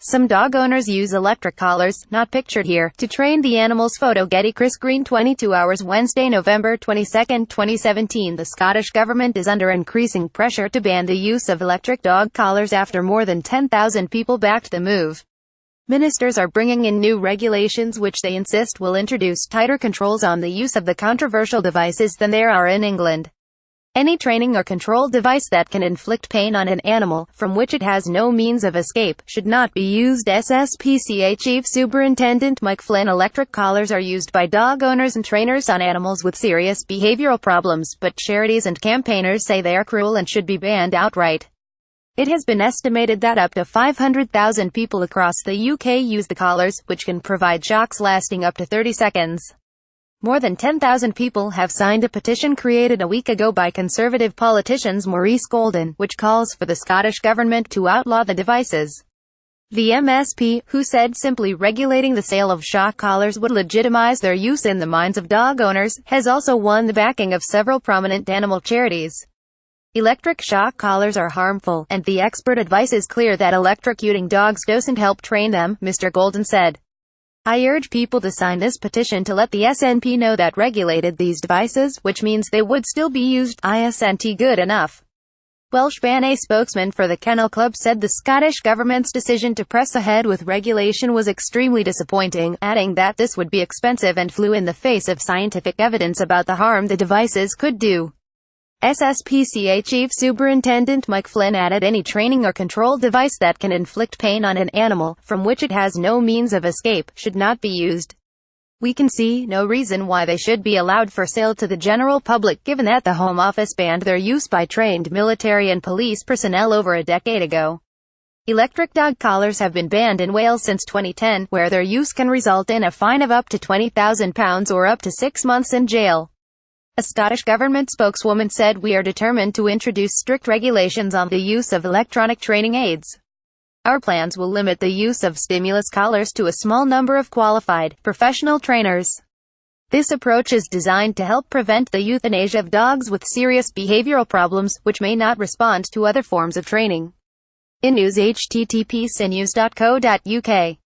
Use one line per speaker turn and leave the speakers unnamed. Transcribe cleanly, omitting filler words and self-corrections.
Some dog owners use electric collars, not pictured here, to train the animals. Photo Getty Chris Green 22 hours Wednesday, November 22, 2017. The Scottish government is under increasing pressure to ban the use of electric dog collars after more than 10,000 people backed the move. Ministers are bringing in new regulations which they insist will introduce tighter controls on the use of the controversial devices than there are in England. Any training or control device that can inflict pain on an animal, from which it has no means of escape, should not be used. SSPCA Chief Superintendent Mike Flynn. Electric collars are used by dog owners and trainers on animals with serious behavioral problems, but charities and campaigners say they are cruel and should be banned outright. It has been estimated that up to 500,000 people across the UK use the collars, which can provide shocks lasting up to 30 seconds. More than 10,000 people have signed a petition created a week ago by Conservative politicians Maurice Golden, which calls for the Scottish government to outlaw the devices. The MSP, who said simply regulating the sale of shock collars would legitimise their use in the minds of dog owners, has also won the backing of several prominent animal charities. Electric shock collars are harmful, and the expert advice is clear that electrocuting dogs doesn't help train them, Mr. Golden said. I urge people to sign this petition to let the SNP know that regulated these devices, which means they would still be used, isn't good enough. Welsh Ban, spokesman for the Kennel Club, said the Scottish government's decision to press ahead with regulation was extremely disappointing, adding that this would be expensive and flew in the face of scientific evidence about the harm the devices could do. SSPCA Chief Superintendent Mike Flynn added any training or control device that can inflict pain on an animal, from which it has no means of escape, should not be used. We can see no reason why they should be allowed for sale to the general public, given that the Home Office banned their use by trained military and police personnel over a decade ago. Electric dog collars have been banned in Wales since 2010, where their use can result in a fine of up to £20,000 or up to 6 months in jail. A Scottish government spokeswoman said, "We are determined to introduce strict regulations on the use of electronic training aids. Our plans will limit the use of stimulus collars to a small number of qualified, professional trainers. This approach is designed to help prevent the euthanasia of dogs with serious behavioral problems, which may not respond to other forms of training." In news, http://cnews.co.uk